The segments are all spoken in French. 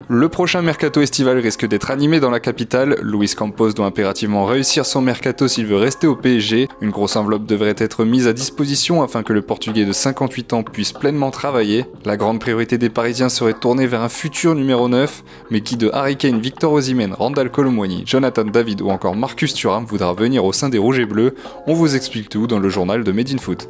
Le prochain mercato estival risque d'être animé dans la capitale. Luis Campos doit impérativement réussir son mercato s'il veut rester au PSG. Une grosse enveloppe devrait être mise à disposition afin que le Portugais de 58 ans puisse pleinement travailler. La grande priorité des Parisiens serait tournée vers un futur numéro 9, mais qui de Harry Kane, Victor Osimhen, Randal Kolo Muani, Jonathan David ou encore Marcus Thuram voudra venir au sein des Rouges et Bleus? On vous explique tout dans le journal de Made in Foot.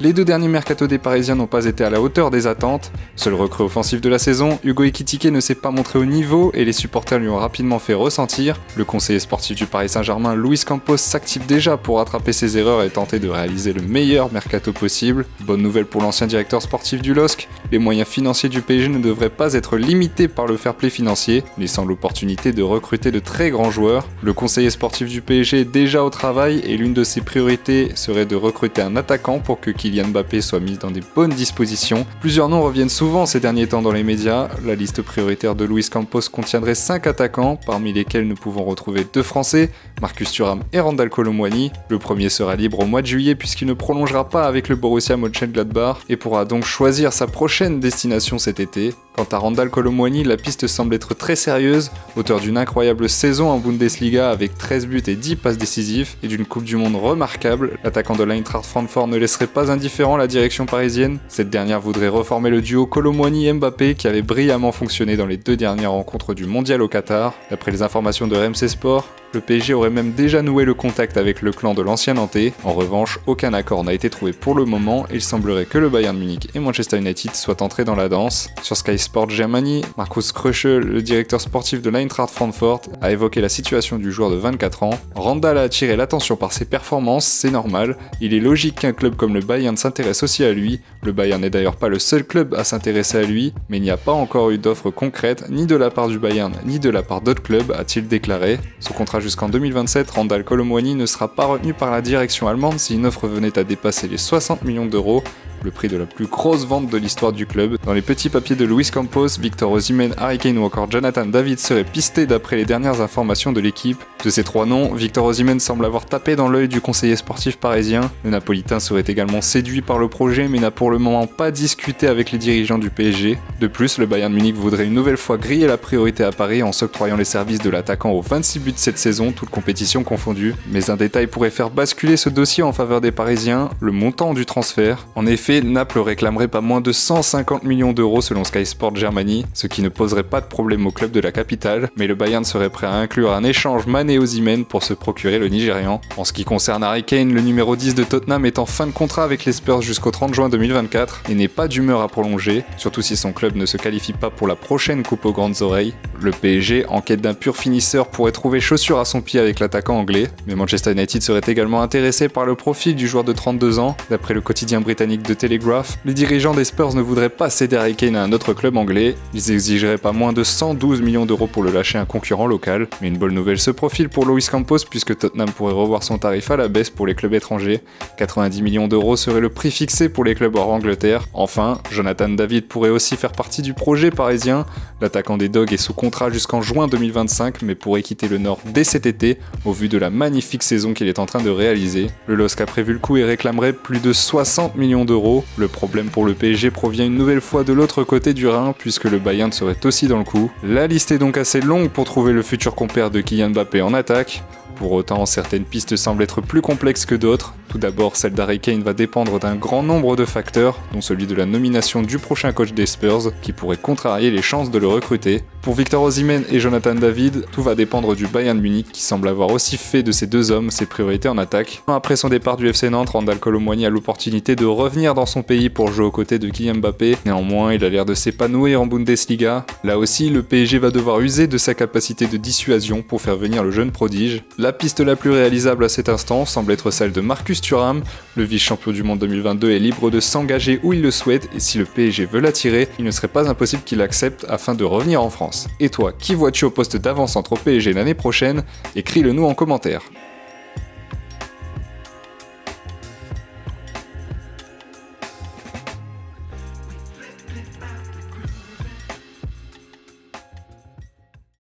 Les deux derniers mercatos des Parisiens n'ont pas été à la hauteur des attentes. Seul recrue offensif de la saison, Hugo Ekitike ne s'est pas montré au niveau et les supporters lui ont rapidement fait ressentir. Le conseiller sportif du Paris Saint-Germain, Luis Campos, s'active déjà pour rattraper ses erreurs et tenter de réaliser le meilleur mercato possible. Bonne nouvelle pour l'ancien directeur sportif du LOSC, les moyens financiers du PSG ne devraient pas être limités par le fair play financier, laissant l'opportunité de recruter de très grands joueurs. Le conseiller sportif du PSG est déjà au travail et l'une de ses priorités serait de recruter un attaquant pour que Kylian Mbappé soit mis dans des bonnes dispositions. Plusieurs noms reviennent souvent ces derniers temps dans les médias. La liste prioritaire de Luis Campos contiendrait 5 attaquants, parmi lesquels nous pouvons retrouver 2 Français, Marcus Thuram et Randal Kolo Muani. Le premier sera libre au mois de juillet puisqu'il ne prolongera pas avec le Borussia Mönchengladbach et pourra donc choisir sa prochaine destination cet été. Quant à Randal Kolo Muani, la piste semble être très sérieuse, auteur d'une incroyable saison en Bundesliga avec 13 buts et 10 passes décisives et d'une Coupe du Monde remarquable. L'attaquant de l'Eintracht Francfort ne laisserait pas indifférent la direction parisienne. Cette dernière voudrait reformer le duo Kolo Muani et Mbappé qui avait brillamment fonctionné dans les 2 dernières rencontres du Mondial au Qatar. D'après les informations de RMC Sport, le PSG aurait même déjà noué le contact avec le clan de l'ancien Nantais. En revanche, aucun accord n'a été trouvé pour le moment et il semblerait que le Bayern Munich et Manchester United soient entrés dans la danse. Sur Sky Sport Germany, Markus Krösche, le directeur sportif de l'Eintracht Francfort, a évoqué la situation du joueur de 24 ans. Randal a attiré l'attention par ses performances, c'est normal. Il est logique qu'un club comme le Bayern s'intéresse aussi à lui. Le Bayern n'est d'ailleurs pas le seul club à s'intéresser à lui, mais il n'y a pas encore eu d'offre concrète, ni de la part du Bayern, ni de la part d'autres clubs, a-t-il déclaré. Son contrat jusqu'en 2027, Randal Kolo Muani ne sera pas retenu par la direction allemande si une offre venait à dépasser les 60 millions d'euros, le prix de la plus grosse vente de l'histoire du club. Dans les petits papiers de Luis Campos, Victor Osimhen, Harry Kane ou encore Jonathan David seraient pistés d'après les dernières informations de l'équipe. De ces 3 noms, Victor Osimhen semble avoir tapé dans l'œil du conseiller sportif parisien. Le Napolitain serait également séduit par le projet mais n'a pour le moment pas discuté avec les dirigeants du PSG. De plus, le Bayern Munich voudrait une nouvelle fois griller la priorité à Paris en s'octroyant les services de l'attaquant aux 26 buts cette saison, toutes compétitions confondues. Mais un détail pourrait faire basculer ce dossier en faveur des Parisiens, le montant du transfert. En effet, Naples réclamerait pas moins de 150 millions d'euros selon Sky Sport Germany, ce qui ne poserait pas de problème au club de la capitale, mais le Bayern serait prêt à inclure un échange Mané-Osimhen pour se procurer le Nigérian. En ce qui concerne Harry Kane, le numéro 10 de Tottenham est en fin de contrat avec les Spurs jusqu'au 30 juin 2024 et n'est pas d'humeur à prolonger, surtout si son club ne se qualifie pas pour la prochaine coupe aux grandes oreilles. Le PSG, en quête d'un pur finisseur, pourrait trouver chaussure à son pied avec l'attaquant anglais, mais Manchester United serait également intéressé par le profil du joueur de 32 ans. D'après le quotidien britannique The Telegraph, les dirigeants des Spurs ne voudraient pas céder Harry Kane à un autre club anglais. Ils exigeraient pas moins de 112 millions d'euros pour le lâcher à un concurrent local. Mais une bonne nouvelle se profile pour Luis Campos puisque Tottenham pourrait revoir son tarif à la baisse pour les clubs étrangers. 90 millions d'euros serait le prix fixé pour les clubs hors Angleterre. Enfin, Jonathan David pourrait aussi faire partie du projet parisien. L'attaquant des Dogs est sous contrat jusqu'en juin 2025 mais pourrait quitter le Nord dès cet été au vu de la magnifique saison qu'il est en train de réaliser. Le LOSC a prévu le coup et réclamerait plus de 60 millions d'euros. Le problème pour le PSG provient une nouvelle fois de l'autre côté du Rhin puisque le Bayern serait aussi dans le coup. La liste est donc assez longue pour trouver le futur compère de Kylian Mbappé en attaque. Pour autant, certaines pistes semblent être plus complexes que d'autres. Tout d'abord, celle d'Harry Kane va dépendre d'un grand nombre de facteurs, dont celui de la nomination du prochain coach des Spurs, qui pourrait contrarier les chances de le recruter. Pour Victor Osimhen et Jonathan David, tout va dépendre du Bayern Munich, qui semble avoir aussi fait de ces 2 hommes ses priorités en attaque. Après son départ du FC Nantes, Randal Kolo Muani a l'opportunité de revenir dans son pays pour jouer aux côtés de Kylian Mbappé. Néanmoins, il a l'air de s'épanouir en Bundesliga. Là aussi, le PSG va devoir user de sa capacité de dissuasion pour faire venir le jeune prodige. La piste la plus réalisable à cet instant semble être celle de Marcus Thuram. Le vice-champion du monde 2022 est libre de s'engager où il le souhaite et si le PSG veut l'attirer, il ne serait pas impossible qu'il accepte afin de revenir en France. Et toi, qui vois-tu au poste d'avant-centre au PSG l'année prochaine? Écris-le nous en commentaire.